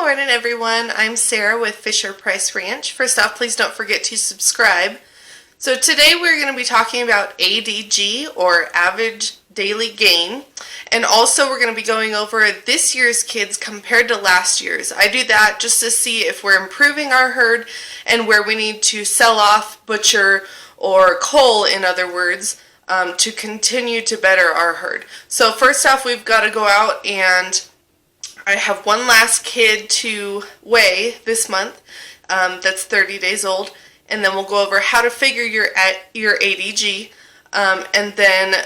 morning, everyone. I'm Sarah with Fisher Price Ranch. First off, please don't forget to subscribe. So today we're going to be talking about ADG, or average daily gain, and also we're going to be going over this year's kids compared to last year's. I do that just to see if we're improving our herd and where we need to sell off, butcher, or cull, in other words, to continue to better our herd. So first off, we've got to go out, and I have one last kid to weigh this month that's 30 days old, and then we'll go over how to figure your ADG, and then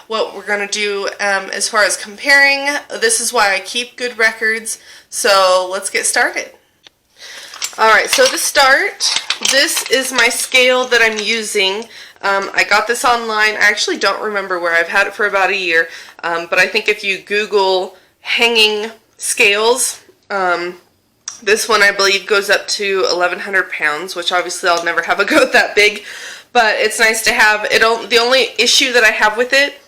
what we're going to do as far as comparing. This is why I keep good records, so let's get started. Alright, so to start, this is my scale that I'm using. I got this online. I actually don't remember where. I've had it for about a year, but I think if you Google hanging scales, this one I believe goes up to 1,100 pounds, which obviously I'll never have a goat that big, but it's nice to have. The only issue that I have with it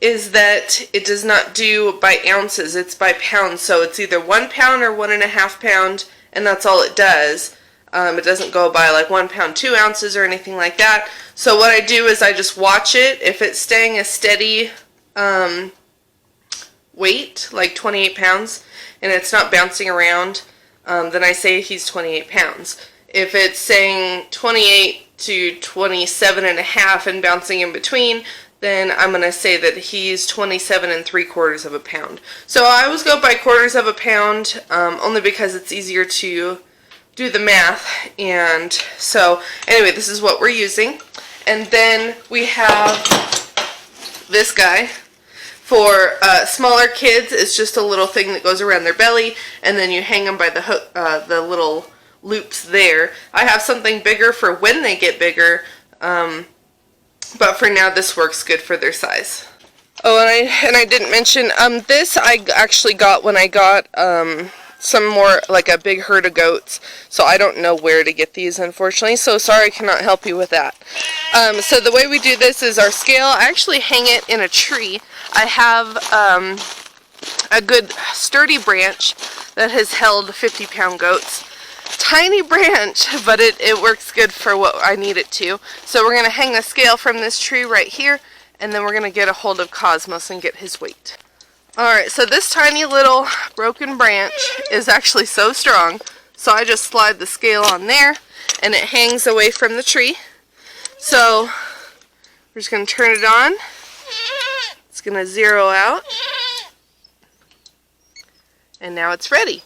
is that it does not do by ounces, it's by pounds, so it's either 1 pound or 1.5 pound, and that's all it does. It doesn't go by like 1 pound 2 ounces or anything like that. So what I do is I just watch it. If it's staying a steady weight, like 28 pounds, and it's not bouncing around, then I say he's 28 pounds. If it's saying 28 to 27.5 and bouncing in between, then I'm going to say that he's 27 3/4 pounds. So I always go by quarters of a pound, only because it's easier to do the math. And so anyway, this is what we're using. And then we have this guy. For smaller kids, it's just a little thing that goes around their belly, and then you hang them by the hook, the little loops there. I have something bigger for when they get bigger, but for now this works good for their size. Oh, and I didn't mention, this I actually got when I got some more, like a big herd of goats, so I don't know where to get these, unfortunately, so sorry I cannot help you with that. So the way we do this is our scale, I actually hang it in a tree. I have a good sturdy branch that has held 50-pound goats. Tiny branch, but it works good for what I need it to. So we're going to hang the scale from this tree right here, and then we're going to get a hold of Cosmos and get his weight. Alright, so this tiny little broken branch is actually so strong, so I just slide the scale on there, and it hangs away from the tree. So we're just going to turn it on. It's going to zero out, and now it's ready.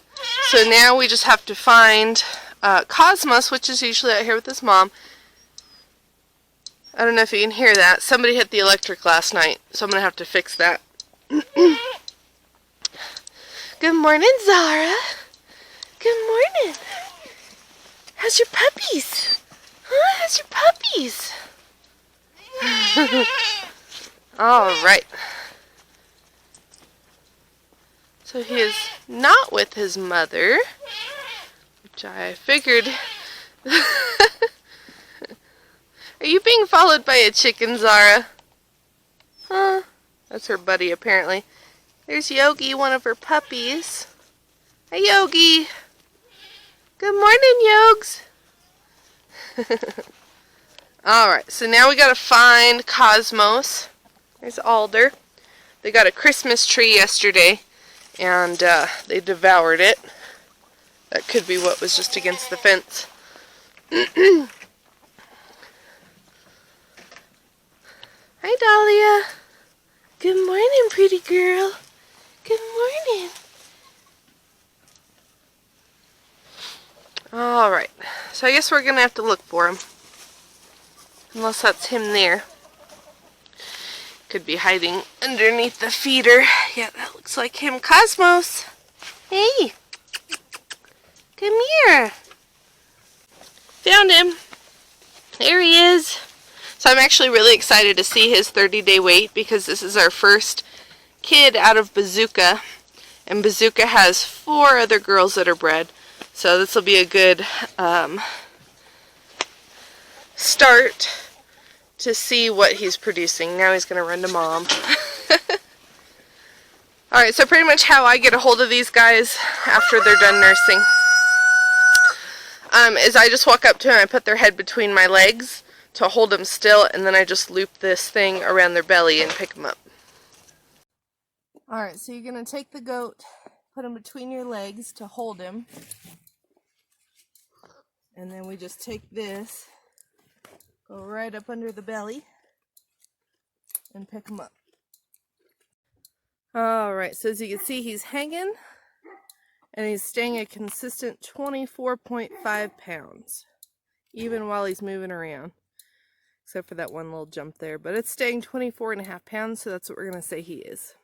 So now we just have to find Cosmos, which is usually out here with his mom. I don't know if you can hear that. Somebody hit the electric last night, so I'm going to have to fix that. Good morning, Zara. Good morning. How's your puppies? Huh? How's your puppies? Alright. So he is not with his mother, which I figured. Are you being followed by a chicken, Zara? Huh? That's her buddy, apparently. There's Yogi, one of her puppies. Hi, Yogi. Good morning, Yogs. Alright, so now we gotta find Cosmos. There's Alder. They got a Christmas tree yesterday, and they devoured it. That could be what was just against the fence. Hi, Dahlia. Good morning, pretty girl. Good morning. Alright, so I guess we're going to have to look for him. Unless that's him there. Could be hiding underneath the feeder. Yeah, that looks like him. Cosmos! Hey! Come here! Found him! There he is! So I'm actually really excited to see his 30-day weight, because this is our first kid out of Bazooka, and Bazooka has 4 other girls that are bred, so this will be a good start to see what he's producing. Now he's going to run to Mom. Alright, so pretty much how I get a hold of these guys after they're done nursing is I just walk up to them, I put their head between my legs to hold them still, and then I just loop this thing around their belly and pick them up. Alright, so you're going to take the goat, put him between your legs to hold him, and then we just take this, go right up under the belly, and pick him up. Alright, so as you can see, he's hanging, and he's staying a consistent 24.5 pounds, even while he's moving around, except for that one little jump there, but it's staying 24.5 pounds, so that's what we're going to say he is.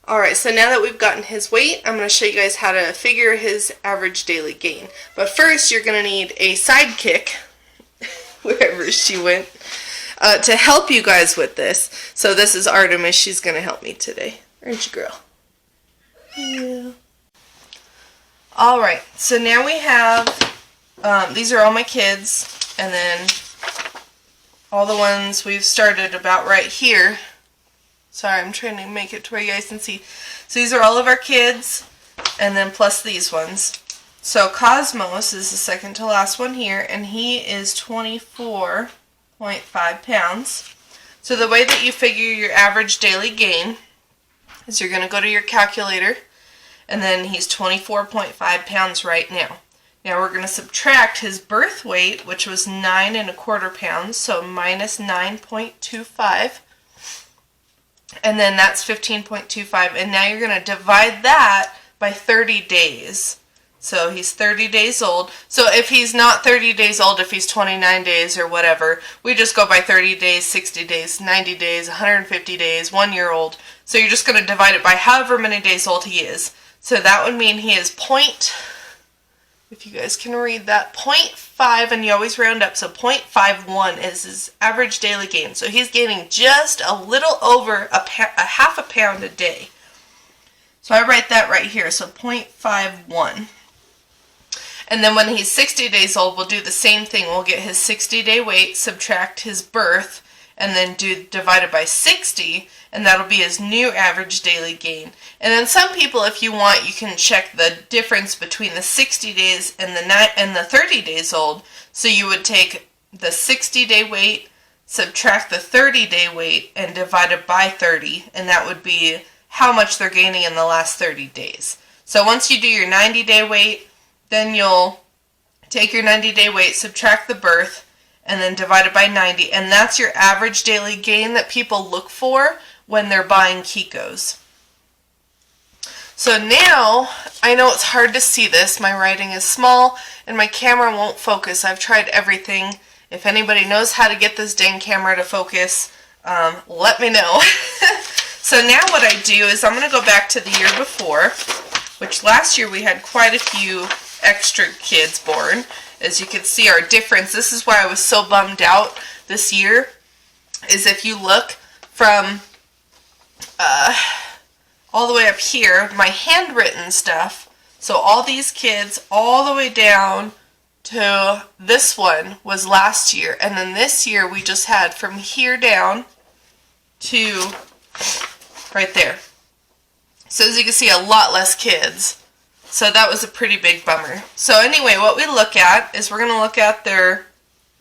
Alright, so now that we've gotten his weight, I'm going to show you guys how to figure his average daily gain. But first, you're going to need a sidekick, wherever she went, to help you guys with this. So this is Artemis. She's going to help me today. Aren't you, girl? Yeah. Alright, so now we have, these are all my kids, and then all the ones we've started about right here. Sorry, I'm trying to make it to where you guys can see. So these are all of our kids, and then plus these ones. So Cosmos is the second to last one here, and he is 24.5 pounds. So the way that you figure your average daily gain is you're going to go to your calculator, and then he's 24.5 pounds right now. Now we're going to subtract his birth weight, which was 9.25 pounds, so minus 9.25. And then that's 15.25, and now you're going to divide that by 30 days. So he's 30 days old. So if he's not 30 days old, if he's 29 days or whatever, we just go by 30 days, 60 days, 90 days, 150 days, 1 year old. So you're just going to divide it by however many days old he is. So that would mean he is if you guys can read that, 0.5, and you always round up, so 0.51 is his average daily gain. So he's gaining just a little over a half a pound a day. So I write that right here, so 0.51. And then when he's 60 days old, we'll do the same thing. We'll get his 60-day weight, subtract his birth, and then divide it by 60, and that'll be his new average daily gain. And then some people, if you want, you can check the difference between the 60 days and the 30 days old. So you would take the 60-day weight, subtract the 30-day weight, and divide it by 30, and that would be how much they're gaining in the last 30 days. So once you do your 90-day weight, then you'll take your 90-day weight, subtract the birth, and then divide it by 90, and that's your average daily gain that people look for when they're buying Kikos. So now, I know it's hard to see this, my writing is small, and my camera won't focus. I've tried everything. If anybody knows how to get this dang camera to focus, let me know. So now what I do is I'm going to go back to the year before, which last year we had quite a few extra kids born. As you can see our difference, this is why I was so bummed out this year, is if you look from all the way up here, my handwritten stuff, so all these kids all the way down to this one was last year, and then this year we just had from here down to right there. So as you can see, a lot less kids. So that was a pretty big bummer. So anyway, what we look at is we're going to look at their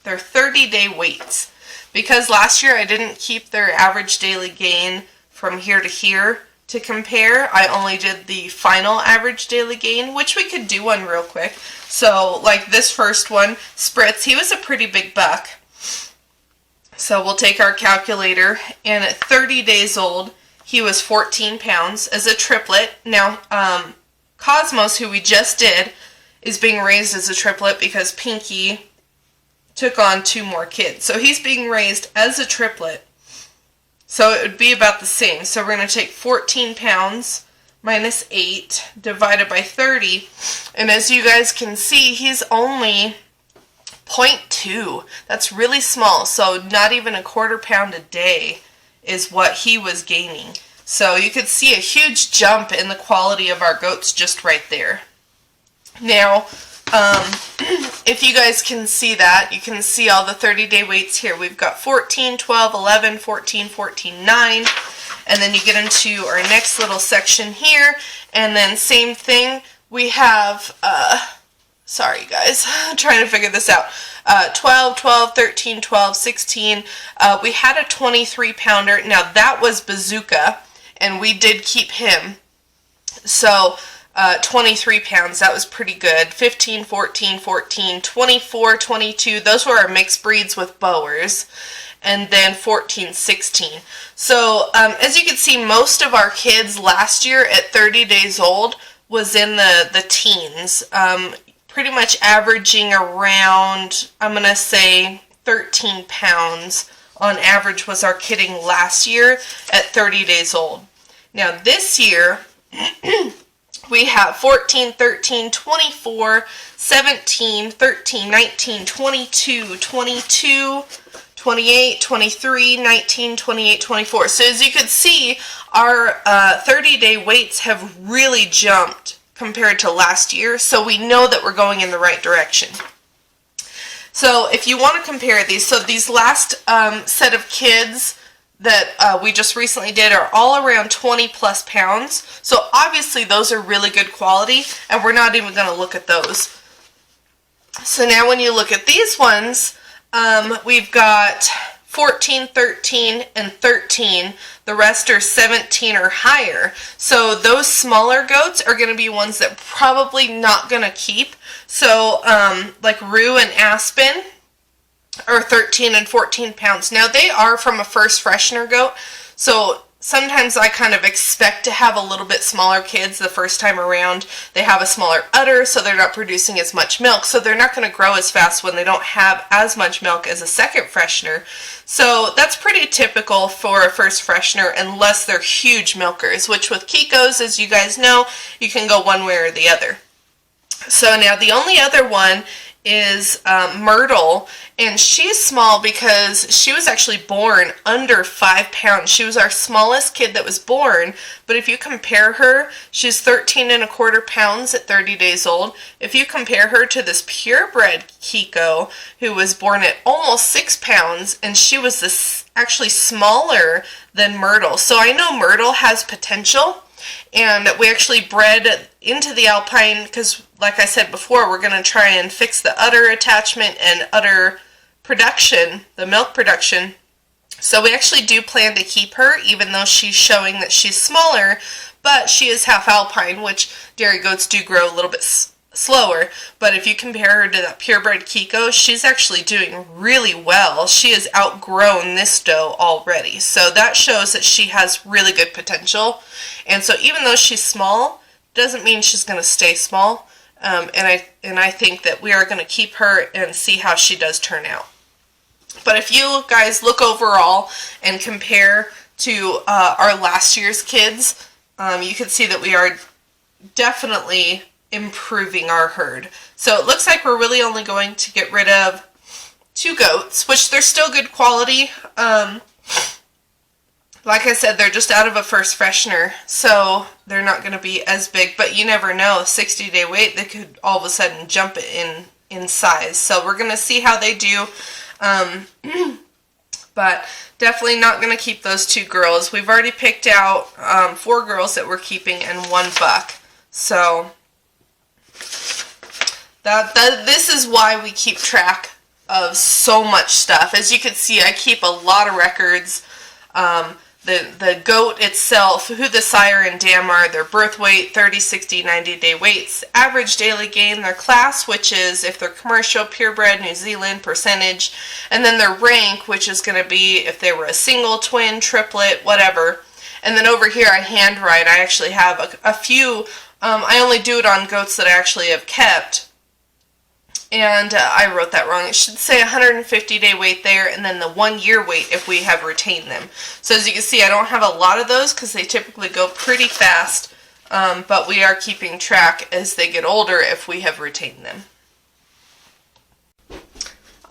30-day weights. Because last year I didn't keep their average daily gain from here to here to compare, I only did the final average daily gain, which we could do one real quick. So like this first one, Spritz, he was a pretty big buck. So we'll take our calculator, and at 30 days old, he was 14 pounds as a triplet. Now, Cosmos, who we just did, is being raised as a triplet because Pinky took on 2 more kids. So he's being raised as a triplet. So it would be about the same. So we're going to take 14 pounds minus 8 divided by 30. And as you guys can see, he's only 0.2. That's really small. So not even a quarter pound a day is what he was gaining. So you could see a huge jump in the quality of our goats just right there. Now, if you guys can see that, you can see all the 30-day weights here. We've got 14, 12, 11, 14, 14, 9. And then you get into our next little section here, and then same thing, we have, sorry guys, I'm trying to figure this out, 12, 12, 13, 12, 16, we had a 23 pounder, now that was Bazooka, and we did keep him, so 23 pounds, that was pretty good. 15, 14, 14, 24, 22, those were our mixed breeds with Boers. And then 14, 16. So as you can see, most of our kids last year at 30 days old was in the teens. Pretty much averaging around, I'm going to say 13 pounds on average was our kidding last year at 30 days old. Now this year, we have 14, 13, 24, 17, 13, 19, 22, 22, 28, 23, 19, 28, 24. So as you can see, our 30-day weights have really jumped compared to last year, so we know that we're going in the right direction. So if you want to compare these, so these last set of kids that we just recently did are all around 20 plus pounds. So obviously those are really good quality, and we're not even going to look at those. So now when you look at these ones, we've got 14, 13, and 13. The rest are 17 or higher. So those smaller goats are going to be ones that probably not going to keep. So like Rue and Aspen are 13 and 14 pounds. Now they are from a first freshener goat, so sometimes I kind of expect to have a little bit smaller kids the first time around. They have a smaller udder, so they're not producing as much milk, so they're not going to grow as fast when they don't have as much milk as a second freshener. So that's pretty typical for a first freshener unless they're huge milkers, which with Kikos, as you guys know, you can go one way or the other. So now the only other one is Myrtle, and she's small because she was actually born under 5 pounds. She was our smallest kid that was born, but if you compare her, she's 13 and a quarter pounds at 30 days old. If you compare her to this purebred Kiko, who was born at almost 6 pounds, and she was actually smaller than Myrtle. So I know Myrtle has potential, and we actually bred into the Alpine because, like I said before, we're going to try and fix the udder attachment and udder production, the milk production. So we actually do plan to keep her, even though she's showing that she's smaller, but she is half Alpine, which dairy goats do grow a little bit slower. But if you compare her to that purebred Kiko, she's actually doing really well. She has outgrown this doe already. So that shows that she has really good potential. And so even though she's small, doesn't mean she's going to stay small. And I think that we are going to keep her and see how she does turn out. But if you guys look overall and compare to our last year's kids, you can see that we are definitely improving our herd. So it looks like we're really only going to get rid of 2 goats, which they're still good quality. Like I said, they're just out of a first freshener, so they're not going to be as big, but you never know. 60-day weight, they could all of a sudden jump in size. So we're going to see how they do. But definitely not going to keep those 2 girls. We've already picked out 4 girls that we're keeping and 1 buck. So this is why we keep track of so much stuff. As you can see, I keep a lot of records. The goat itself, who the sire and dam are, their birth weight, 30, 60, 90-day weights, average daily gain, their class, which is if they're commercial, purebred, New Zealand, percentage, and then their rank, which is going to be if they were a single, twin, triplet, whatever. And then over here I handwrite. I actually have a few, I only do it on goats that I actually have kept. And I wrote that wrong. It should say 150-day weight there, and then the 1-year weight if we have retained them. So as you can see, I don't have a lot of those because they typically go pretty fast, but we are keeping track as they get older if we have retained them.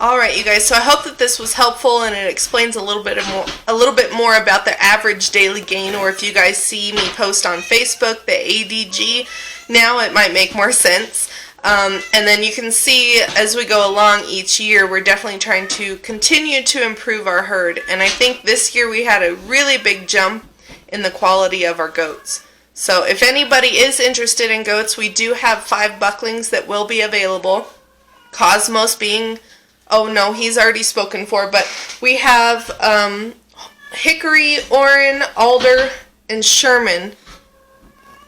Alright, you guys, so I hope that this was helpful and it explains a little bit more about the average daily gain, or if you guys see me post on Facebook, the ADG, now it might make more sense. And then you can see as we go along each year, we're definitely trying to continue to improve our herd. And I think this year we had a really big jump in the quality of our goats. So if anybody is interested in goats, we do have 5 bucklings that will be available. Cosmos being, oh no, he's already spoken for, but we have Hickory, Orin, Alder, and Sherman.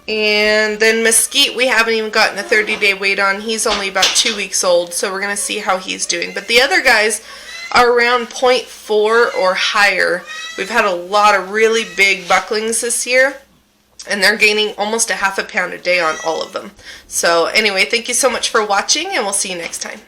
And then Mesquite, we haven't even gotten a 30-day wait on. He's only about 2 weeks old, so we're going to see how he's doing. But the other guys are around 0.4 or higher. We've had a lot of really big bucklings this year, and they're gaining almost a half a pound a day on all of them. So anyway, thank you so much for watching, and we'll see you next time.